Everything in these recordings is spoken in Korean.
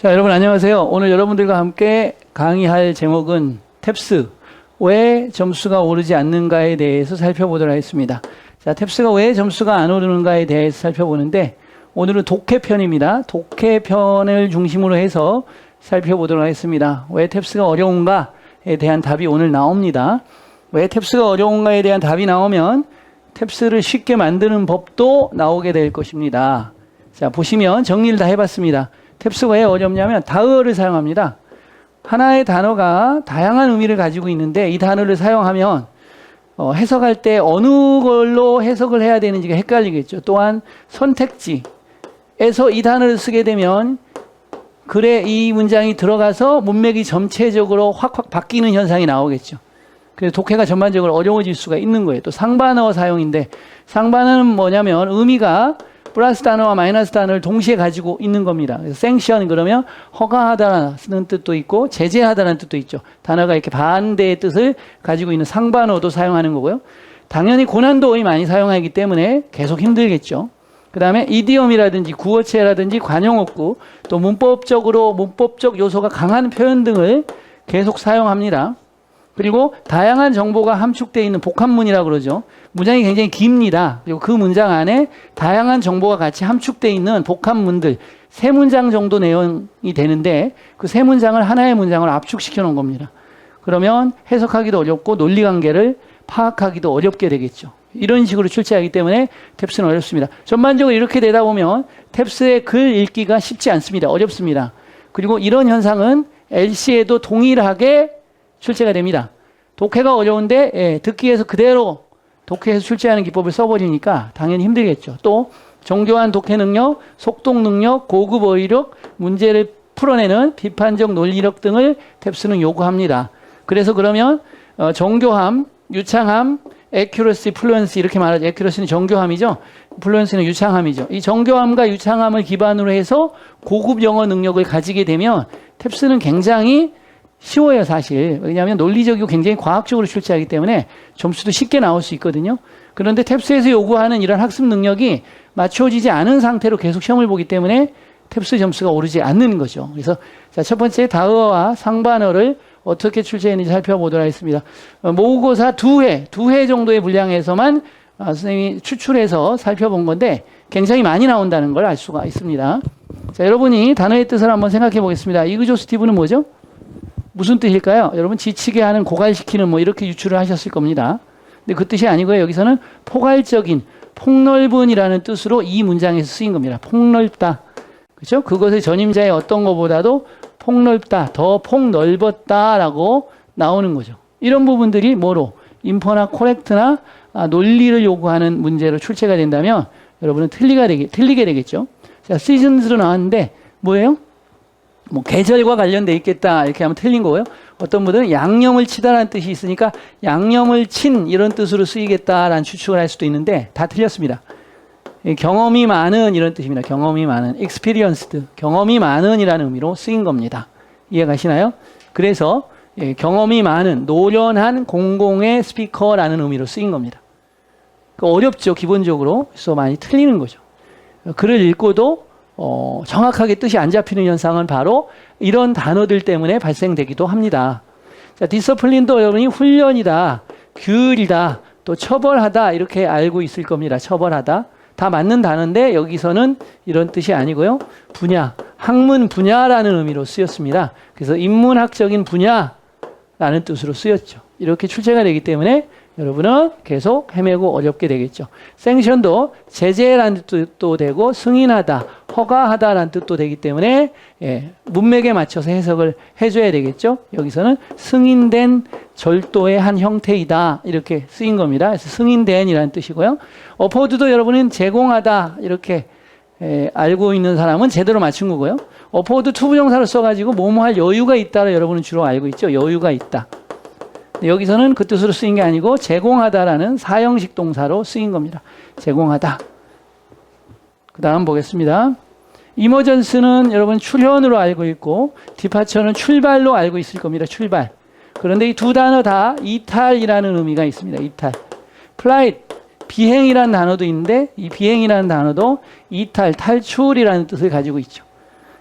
자, 여러분 안녕하세요. 오늘 여러분들과 함께 강의할 제목은 탭스, 왜 점수가 오르지 않는가에 대해서 살펴보도록 하겠습니다. 자, 탭스가 왜 점수가 안 오르는가에 대해서 살펴보는데 오늘은 독해편입니다. 독해편을 중심으로 해서 살펴보도록 하겠습니다. 왜 탭스가 어려운가에 대한 답이 오늘 나옵니다. 왜 탭스가 어려운가에 대한 답이 나오면 탭스를 쉽게 만드는 법도 나오게 될 것입니다. 자, 보시면 정리를 다 해봤습니다. 탭스가 왜 어렵냐면 다어를 사용합니다. 하나의 단어가 다양한 의미를 가지고 있는데 이 단어를 사용하면 해석할 때 어느 걸로 해석을 해야 되는지가 헷갈리겠죠. 또한 선택지에서 이 단어를 쓰게 되면 글에 이 문장이 들어가서 문맥이 전체적으로 확확 바뀌는 현상이 나오겠죠. 그래서 독해가 전반적으로 어려워질 수가 있는 거예요. 또 상반어 사용인데 상반어는 뭐냐면 의미가 플러스 단어와 마이너스 단어를 동시에 가지고 있는 겁니다. 그래서 sanction 그러면 허가하다라는 뜻도 있고 제재하다라는 뜻도 있죠. 단어가 이렇게 반대의 뜻을 가지고 있는 상반어도 사용하는 거고요. 당연히 고난도어에 많이 사용하기 때문에 계속 힘들겠죠. 그 다음에 이디엄이라든지 구어체라든지 관용어구 또 문법적 요소가 강한 표현 등을 계속 사용합니다. 그리고 다양한 정보가 함축되어 있는 복합문이라고 그러죠. 문장이 굉장히 깁니다. 그리고 그 문장 안에 다양한 정보가 같이 함축되어 있는 복합문들 3문장 정도 내용이 되는데 그 3문장을 하나의 문장을 압축시켜 놓은 겁니다. 그러면 해석하기도 어렵고 논리관계를 파악하기도 어렵게 되겠죠. 이런 식으로 출제하기 때문에 탭스는 어렵습니다. 전반적으로 이렇게 되다 보면 탭스의 글 읽기가 쉽지 않습니다. 어렵습니다. 그리고 이런 현상은 LC에도 동일하게 출제가 됩니다. 독해가 어려운데 듣기에서 그대로 독해에서 출제하는 기법을 써버리니까 당연히 힘들겠죠. 또 정교한 독해 능력, 속독 능력, 고급 어휘력, 문제를 풀어내는 비판적 논리력 등을 탭스는 요구합니다. 그래서 그러면 정교함, 유창함, accuracy, fluency 이렇게 말하죠. accuracy는 정교함이죠. fluency는 유창함이죠. 이 정교함과 유창함을 기반으로 해서 고급 영어 능력을 가지게 되면 탭스는 굉장히 쉬워요, 사실. 왜냐하면 논리적이고 굉장히 과학적으로 출제하기 때문에 점수도 쉽게 나올 수 있거든요. 그런데 탭스에서 요구하는 이런 학습 능력이 맞춰지지 않은 상태로 계속 시험을 보기 때문에 탭스 점수가 오르지 않는 거죠. 그래서 자, 첫 번째 다어와 상반어를 어떻게 출제했는지 살펴보도록 하겠습니다. 모의고사 2회 정도의 분량에서만 선생님이 추출해서 살펴본 건데 굉장히 많이 나온다는 걸 알 수가 있습니다. 자, 여러분이 단어의 뜻을 한번 생각해 보겠습니다. 이그조스티브는 뭐죠? 무슨 뜻일까요? 여러분 지치게 하는 고갈시키는 뭐 이렇게 유추를 하셨을 겁니다. 근데 그 뜻이 아니고요. 여기서는 포괄적인 폭넓은이라는 뜻으로 이 문장에서 쓰인 겁니다. 폭넓다. 그렇죠? 그것의 전임자의 어떤 것보다도 폭넓다, 더 폭넓었다라고 나오는 거죠. 이런 부분들이 뭐로? 인퍼나 코렉트나 논리를 요구하는 문제로 출제가 된다면 여러분은 틀리게 되겠죠. 자, 시즌스로 나왔는데 뭐예요? 뭐 계절과 관련돼 있겠다 이렇게 하면 틀린 거고요. 어떤 분들은 양념을 치다라는 뜻이 있으니까 양념을 친 이런 뜻으로 쓰이겠다라는 추측을 할 수도 있는데 다 틀렸습니다. 경험이 많은 이런 뜻입니다. 경험이 많은 experienced 경험이 많은이라는 의미로 쓰인 겁니다. 이해가시나요? 그래서 경험이 많은 노련한 공공의 스피커라는 의미로 쓰인 겁니다. 어렵죠, 기본적으로. 그래서 많이 틀리는 거죠. 글을 읽고도 정확하게 뜻이 안 잡히는 현상은 바로 이런 단어들 때문에 발생되기도 합니다. 자, 디서플린도 여러분이 훈련이다, 규율이다, 또 처벌하다 이렇게 알고 있을 겁니다. 처벌하다. 다 맞는 단어인데 여기서는 이런 뜻이 아니고요. 분야, 학문 분야라는 의미로 쓰였습니다. 그래서 인문학적인 분야라는 뜻으로 쓰였죠. 이렇게 출제가 되기 때문에 여러분은 계속 헤매고 어렵게 되겠죠. 생션도 제재라는 뜻도 되고 승인하다, 허가하다라는 뜻도 되기 때문에 문맥에 맞춰서 해석을 해줘야 되겠죠. 여기서는 승인된 절도의 한 형태이다 이렇게 쓰인 겁니다. 그래서 승인된이라는 뜻이고요. 어포드도 여러분은 제공하다 이렇게 알고 있는 사람은 제대로 맞춘 거고요. 어포드 투부정사를 써가지고 뭐뭐 할 여유가 있다를 여러분은 주로 알고 있죠. 여유가 있다. 여기서는 그 뜻으로 쓰인 게 아니고 제공하다라는 사형식 동사로 쓰인 겁니다. 제공하다. 그 다음 보겠습니다. 이머전스는 여러분 출현으로 알고 있고 디파처는 출발로 알고 있을 겁니다. 출발. 그런데 이 두 단어 다 이탈이라는 의미가 있습니다. 이탈. 플라이트, 비행이라는 단어도 있는데 이 비행이라는 단어도 이탈, 탈출이라는 뜻을 가지고 있죠.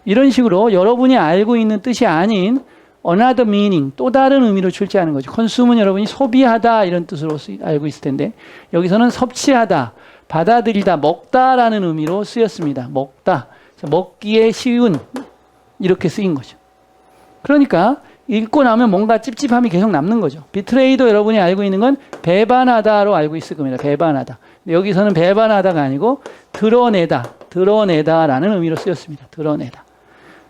이런 식으로 여러분이 알고 있는 뜻이 아닌 another meaning, 또 다른 의미로 출제하는 거죠. consume은 여러분이 소비하다 이런 뜻으로 알고 있을 텐데 여기서는 섭취하다, 받아들이다, 먹다라는 의미로 쓰였습니다. 먹다, 먹기에 쉬운 이렇게 쓰인 거죠. 그러니까 읽고 나면 뭔가 찝찝함이 계속 남는 거죠. 비트레이도 여러분이 알고 있는 건 배반하다로 알고 있을 겁니다. 배반하다. 여기서는 배반하다가 아니고 드러내다라는 의미로 쓰였습니다.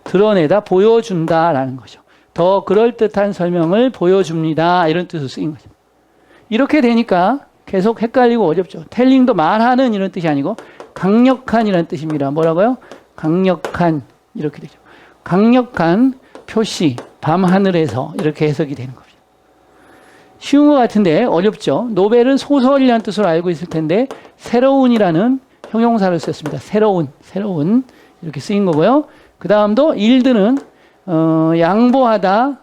드러내다, 보여준다라는 거죠. 더 그럴듯한 설명을 보여줍니다. 이런 뜻으로 쓰인 거죠. 이렇게 되니까 계속 헷갈리고 어렵죠. 텔링도 말하는 이런 뜻이 아니고 강력한 이런 뜻입니다. 뭐라고요? 강력한 이렇게 되죠. 강력한 표시, 밤하늘에서 이렇게 해석이 되는 겁니다. 쉬운 것 같은데 어렵죠. 노벨은 소설이라는 뜻으로 알고 있을 텐데 새로운이라는 형용사를 썼습니다. 새로운 이렇게 쓰인 거고요. 그 다음도 일드는 양보하다,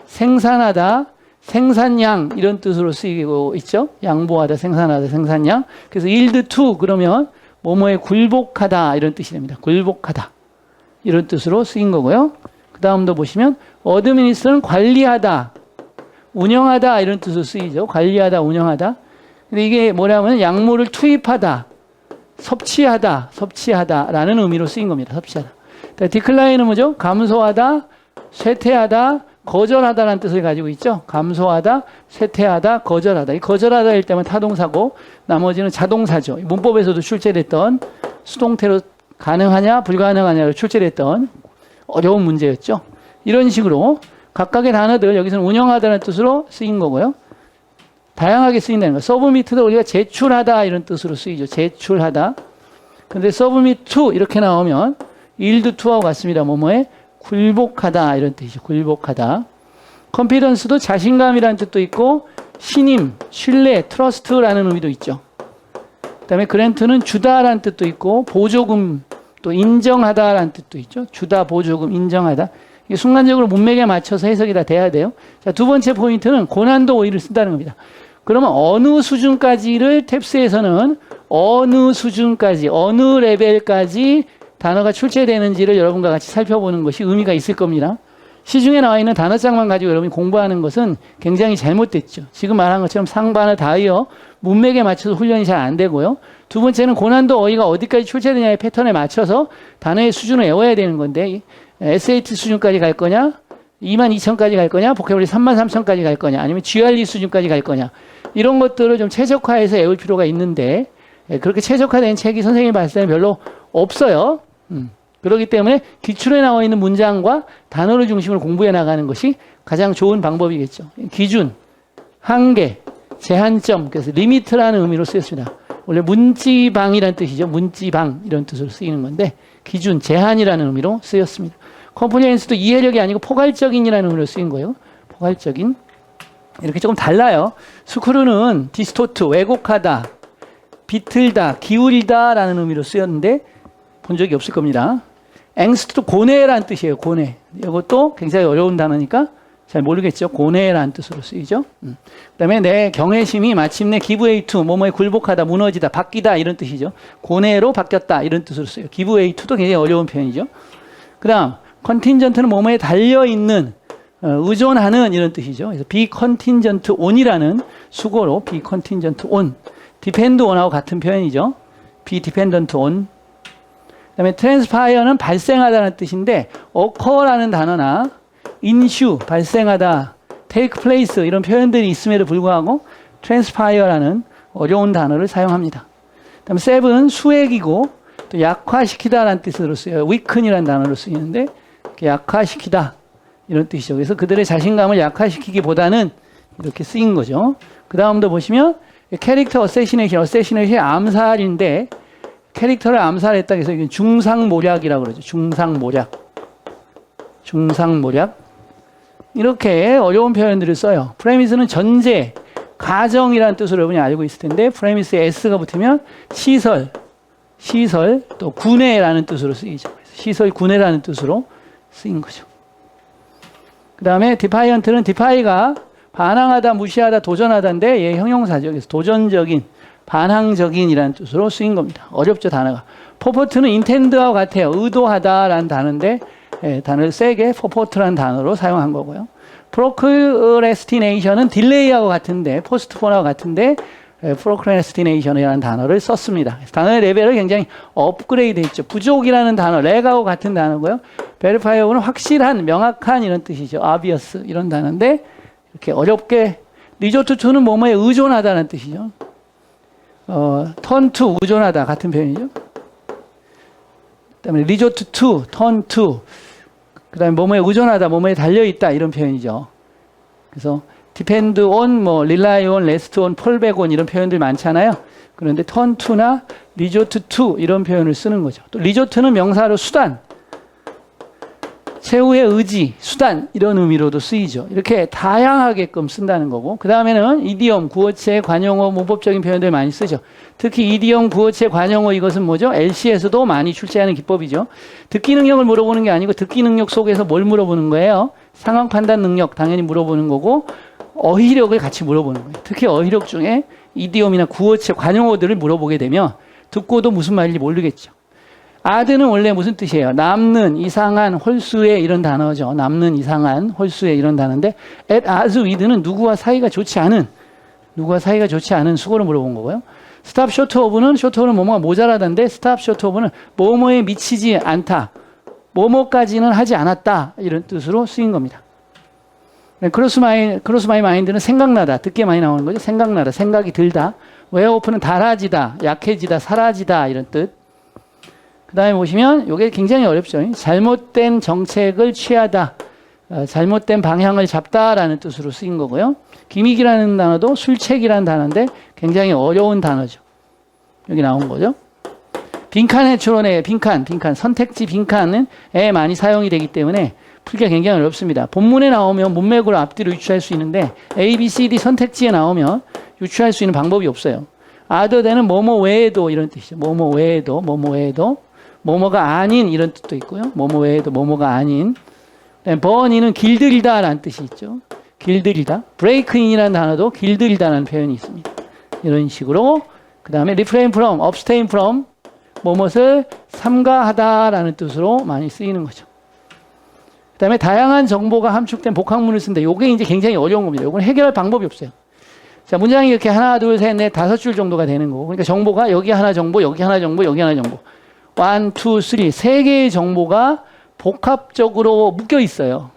생산하다, 생산량 이런 뜻으로 쓰이고 있죠. 양보하다, 생산하다, 생산량. 그래서 yield to 그러면 뭐뭐에 굴복하다 이런 뜻이 됩니다. 굴복하다 이런 뜻으로 쓰인 거고요. 그 다음도 보시면 administer는 관리하다, 운영하다 이런 뜻으로 쓰이죠. 관리하다, 운영하다. 근데 이게 뭐냐면 약물을 투입하다, 섭취하다라는 의미로 쓰인 겁니다. 섭취하다. 디클라인은 뭐죠? 감소하다, 쇠퇴하다, 거절하다라는 뜻을 가지고 있죠. 감소하다, 쇠퇴하다, 거절하다. 이 거절하다일 때만 타동사고 나머지는 자동사죠. 문법에서도 출제됐던 수동태로 가능하냐 불가능하냐로 출제됐던 어려운 문제였죠. 이런 식으로 각각의 단어들 여기서는 운영하다는 뜻으로 쓰인 거고요. 다양하게 쓰인다는 거. 서브미트도 우리가 제출하다 이런 뜻으로 쓰이죠. 제출하다. 근데 서브미트 to 이렇게 나오면 yield to하고 같습니다. 뭐뭐에 굴복하다 이런 뜻이죠. 굴복하다. 컨피던스도 자신감이라는 뜻도 있고 신임, 신뢰, 트러스트라는 의미도 있죠. 그 다음에 그랜트는 주다라는 뜻도 있고 보조금 또 인정하다라는 뜻도 있죠. 주다, 보조금, 인정하다. 이게 순간적으로 문맥에 맞춰서 해석이 다 돼야 돼요. 자, 두 번째 포인트는 고난도 오이를 쓴다는 겁니다. 그러면 어느 수준까지를 탭스에서는 어느 수준까지, 어느 레벨까지 단어가 출제되는지를 여러분과 같이 살펴보는 것이 의미가 있을 겁니다. 시중에 나와 있는 단어장만 가지고 여러분이 공부하는 것은 굉장히 잘못됐죠. 지금 말한 것처럼 상반어, 다이어, 문맥에 맞춰서 훈련이 잘 안 되고요. 두 번째는 고난도 어휘가 어디까지 출제되냐의 패턴에 맞춰서 단어의 수준을 외워야 되는 건데 SAT 수준까지 갈 거냐, 22,000까지 갈 거냐, 보캐블러리 33,000까지 갈 거냐, 아니면 GRE 수준까지 갈 거냐 이런 것들을 좀 최적화해서 외울 필요가 있는데 그렇게 최적화된 책이 선생님이 봤을 때는 별로 없어요. 그렇기 때문에 기출에 나와 있는 문장과 단어를 중심으로 공부해 나가는 것이 가장 좋은 방법이겠죠. 기준, 한계, 제한점, 그래서 리미트라는 의미로 쓰였습니다. 원래 문지방이라는 뜻이죠. 문지방 이런 뜻으로 쓰이는 건데 기준, 제한이라는 의미로 쓰였습니다. 컴플리언스도 이해력이 아니고 포괄적인이라는 의미로 쓰인 거예요. 포괄적인. 이렇게 조금 달라요. 스크루는 디스토트, 왜곡하다, 비틀다, 기울이다 라는 의미로 쓰였는데 본 적이 없을 겁니다. 앵스트도 고뇌라는 뜻이에요. 고뇌. 이것도 굉장히 어려운 단어니까 잘 모르겠죠. 고뇌라는 뜻으로 쓰이죠. 그 다음에 내 경외심이 마침내 give way to, 뭐뭐에 굴복하다, 무너지다, 바뀌다 이런 뜻이죠. 고뇌로 바뀌었다 이런 뜻으로 쓰여요. give way to도 굉장히 어려운 표현이죠. 그 다음 contingent는 뭐뭐에 달려있는, 의존하는 이런 뜻이죠. 그래서 be contingent on이라는 수고로 be contingent on, depend on하고 같은 표현이죠. be dependent on. 그 다음에 transpire는 발생하다는 뜻인데 occur라는 단어나 ensue, 발생하다, take place 이런 표현들이 있음에도 불구하고 transpire라는 어려운 단어를 사용합니다. 그 다음에 seven, 수액이고 또 약화시키다라는 뜻으로 쓰여요. weaken이라는 단어로 쓰이는데 약화시키다 이런 뜻이죠. 그래서 그들의 자신감을 약화시키기보다는 이렇게 쓰인 거죠. 그 다음도 보시면 캐릭터 어세시네이션이 암살인데 캐릭터를 암살했다 해서 이게 중상모략이라고 그러죠. 중상모략. 이렇게 어려운 표현들을 써요. 프레미스는 전제, 가정이라는 뜻으로 여러분이 알고 있을 텐데 프레미스에 S가 붙으면 시설, 또 군해라는 뜻으로 쓰이죠. 시설, 군해라는 뜻으로 쓰인 거죠. 그 다음에 디파이언트는 디파이가 반항하다, 무시하다, 도전하다인데 얘 형용사죠. 그래서 도전적인, 반항적인이라는 뜻으로 쓰인 겁니다. 어렵죠, 단어가. 퍼포트는 인텐드와 같아요. 의도하다라는 단어인데 단어를 세게 purport라는 단어로 사용한 거고요. procrastination은 딜레이하고 같은데, postpone하고 같은데, procrastination이라는 단어를 썼습니다. 단어의 레벨을 굉장히 업그레이드 했죠. 부족이라는 단어, 렉하고 같은 단어고요. verify는 확실한, 명확한 이런 뜻이죠. obvious 이런 단어인데 이렇게 어렵게 resort to는 뭐뭐에 의존하다는 뜻이죠. turn to 의존하다 같은 표현이죠. 그다음에 resort to, turn to 그다음에 뭐뭐에 의존하다, 뭐뭐에 달려있다 이런 표현이죠. 그래서 depend on, 뭐 rely on, rest on, fall back on 이런 표현들 많잖아요. 그런데 turn to나 resort to 이런 표현을 쓰는 거죠. 또 resort는 명사로 수단, 최후의 의지, 수단 이런 의미로도 쓰이죠. 이렇게 다양하게끔 쓴다는 거고, 그 다음에는 이디엄, 구어체, 관용어, 문법적인 표현들 많이 쓰죠. 특히 이디엄, 구어체, 관용어 이것은 뭐죠? LC에서도 많이 출제하는 기법이죠. 듣기 능력을 물어보는 게 아니고 듣기 능력 속에서 뭘 물어보는 거예요? 상황 판단 능력 당연히 물어보는 거고, 어휘력을 같이 물어보는 거예요. 특히 어휘력 중에 이디엄이나 구어체, 관용어들을 물어보게 되면 듣고도 무슨 말인지 모르겠죠. 아드는 원래 무슨 뜻이에요? 남는, 이상한, 홀수의 이런 단어죠. 남는, 이상한, 홀수의 이런 단어인데 at as with는 누구와 사이가 좋지 않은 수고를 물어본 거고요. stop short of는 short of는 뭐뭐가 모자라다인데 stop short of는 뭐뭐에 미치지 않다, 뭐뭐까지는 하지 않았다 이런 뜻으로 쓰인 겁니다. 크로스 마이 마인드는 생각나다, 듣게 많이 나오는 거죠. 생각나다, 생각이 들다. 웨어 오프는 달아지다, 약해지다, 사라지다 이런 뜻. 그 다음에 보시면 이게 굉장히 어렵죠. 잘못된 정책을 취하다, 잘못된 방향을 잡다라는 뜻으로 쓰인 거고요. 기믹이라는 단어도 술책이라는 단어인데 굉장히 어려운 단어죠. 여기 나온 거죠. 빈칸에 추론해, 빈칸, 선택지 빈칸은 많이 사용이 되기 때문에 풀기가 굉장히 어렵습니다. 본문에 나오면 문맥으로 앞뒤로 유추할 수 있는데 A, B, C, D 선택지에 나오면 유추할 수 있는 방법이 없어요. other than은 뭐뭐 외에도 이런 뜻이죠. 뭐뭐 외에도, 뭐뭐가 아닌 이런 뜻도 있고요. 뭐뭐 외에도 뭐뭐가 아닌. burn이는 길들이다라는 뜻이 있죠. 길들이다. break in이라는 단어도 길들이다라는 표현이 있습니다. 이런 식으로. 그 다음에 refrain from, abstain from 뭐뭇을 삼가하다라는 뜻으로 많이 쓰이는 거죠. 그 다음에 다양한 정보가 함축된 복합문을 쓴다. 요게 이제 굉장히 어려운 겁니다. 요건 해결할 방법이 없어요. 자, 문장이 이렇게 하나, 둘, 셋, 넷, 5줄 정도가 되는 거고. 그러니까 정보가 여기 하나 정보, 여기 하나 정보, 여기 하나 정보. 1, 2, 3, 3개의 정보가 복합적으로 묶여 있어요.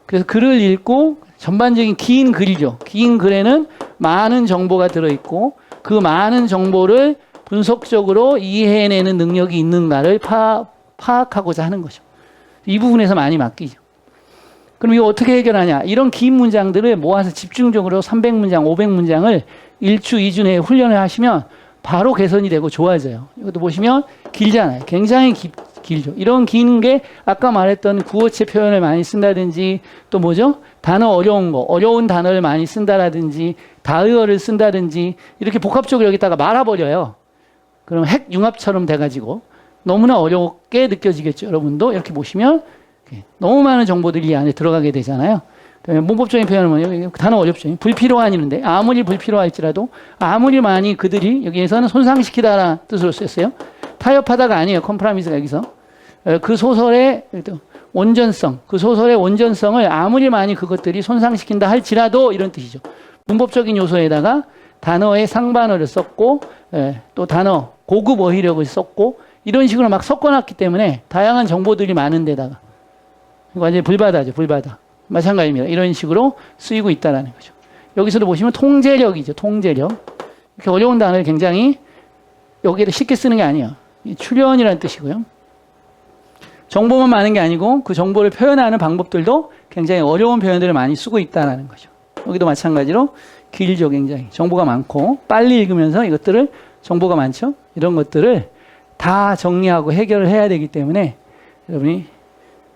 그래서 글을 읽고 전반적인 긴 글이죠. 긴 글에는 많은 정보가 들어있고 그 많은 정보를 분석적으로 이해해내는 능력이 있는가를 파악하고자 하는 거죠. 이 부분에서 많이 맡기죠. 그럼 이거 어떻게 해결하냐? 이런 긴 문장들을 모아서 집중적으로 300문장, 500문장을 1주, 2주 내에 훈련을 하시면 바로 개선이 되고 좋아져요. 이것도 보시면 길잖아요. 굉장히 길죠. 이런 긴 게 아까 말했던 구어체 표현을 많이 쓴다든지 또 뭐죠? 단어 어려운 단어를 많이 쓴다라든지 다의어를 쓴다든지 이렇게 복합적으로 여기다가 말아버려요. 그럼 핵융합처럼 돼가지고 너무나 어렵게 느껴지겠죠. 여러분도 이렇게 보시면 너무 많은 정보들이 이 안에 들어가게 되잖아요. 문법적인 표현은 뭐냐면 단어 어렵죠. 불필요한이는데 아무리 불필요할지라도 아무리 많이 그들이 여기에서는 손상시키다라는 뜻으로 쓰였어요. 타협하다가 아니에요. 컴프라미스가 여기서. 그 소설의 온전성, 그 소설의 온전성을 아무리 많이 그것들이 손상시킨다 할지라도 이런 뜻이죠. 문법적인 요소에다가 단어의 상반어를 썼고 또 단어 고급 어휘력을 썼고 이런 식으로 막 섞어놨기 때문에 다양한 정보들이 많은 데다가 완전히 불바다죠. 불바다. 마찬가지입니다. 이런 식으로 쓰이고 있다는 거죠. 여기서도 보시면 통제력이죠. 통제력. 이렇게 어려운 단어를 굉장히 여기에도 쉽게 쓰는 게 아니에요. 출연이라는 뜻이고요. 정보만 많은 게 아니고 그 정보를 표현하는 방법들도 굉장히 어려운 표현들을 많이 쓰고 있다는 거죠. 여기도 마찬가지로 길죠. 굉장히. 정보가 많고 빨리 읽으면서 이것들을 정보가 많죠. 이런 것들을 다 정리하고 해결을 해야 되기 때문에 여러분이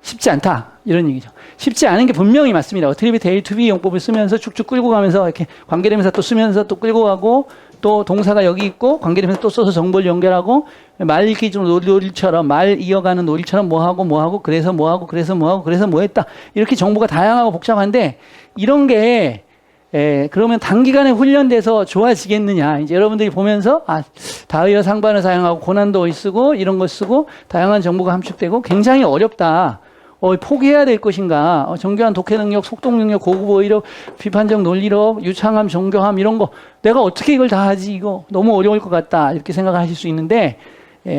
쉽지 않다. 이런 얘기죠. 쉽지 않은 게 분명히 맞습니다. 어트리뷰트 A to B 용법을 쓰면서 쭉쭉 끌고 가면서 이렇게 관계대명사 또 쓰면서 또 끌고 가고 또 동사가 여기 있고 관계대명사 또 써서 정보를 연결하고 말 읽기 좀 놀이처럼 말 이어가는 놀이처럼 뭐하고 그래서 뭐하고 그래서 뭐하고 그래서 뭐했다. 이렇게 정보가 다양하고 복잡한데 이런 게 그러면 단기간에 훈련돼서 좋아지겠느냐. 이제 여러분들이 보면서 다의어 상반을 사용하고 고난도 어휘 쓰고 이런 거 쓰고 다양한 정보가 함축되고 굉장히 어렵다. 포기해야 될 것인가? 정교한 독해 능력, 속독 능력, 고급 어휘력, 비판적 논리력, 유창함, 정교함 이런 거 내가 어떻게 이걸 다 하지? 이거 너무 어려울 것 같다. 이렇게 생각하실 수 있는데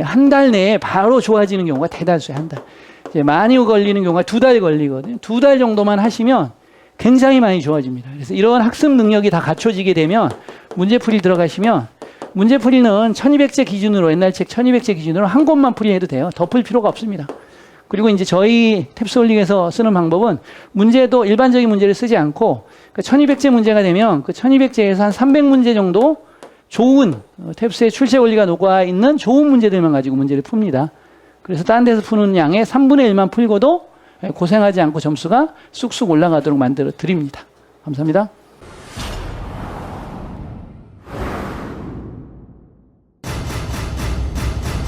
한 달 내에 바로 좋아지는 경우가 대다수예요. 한 달. 이제 많이 걸리는 경우가 2달 걸리거든요. 2달 정도만 하시면 굉장히 많이 좋아집니다. 그래서 이런 학습 능력이 다 갖춰지게 되면 문제풀이 들어가시면 문제풀이는 1200제 기준으로 옛날 책 1200제 기준으로 한 권만 풀이해도 돼요. 더 풀 필요가 없습니다. 그리고 이제 저희 탭스홀릭에서 쓰는 방법은 문제도 일반적인 문제를 쓰지 않고 그 1200제 문제가 되면 그 1200제에서 한 300문제 정도 좋은 탭스의 출제 원리가 녹아 있는 좋은 문제들만 가지고 문제를 풉니다. 그래서 다른 데서 푸는 양의 3분의 1만 풀고도 고생하지 않고 점수가 쑥쑥 올라가도록 만들어 드립니다. 감사합니다.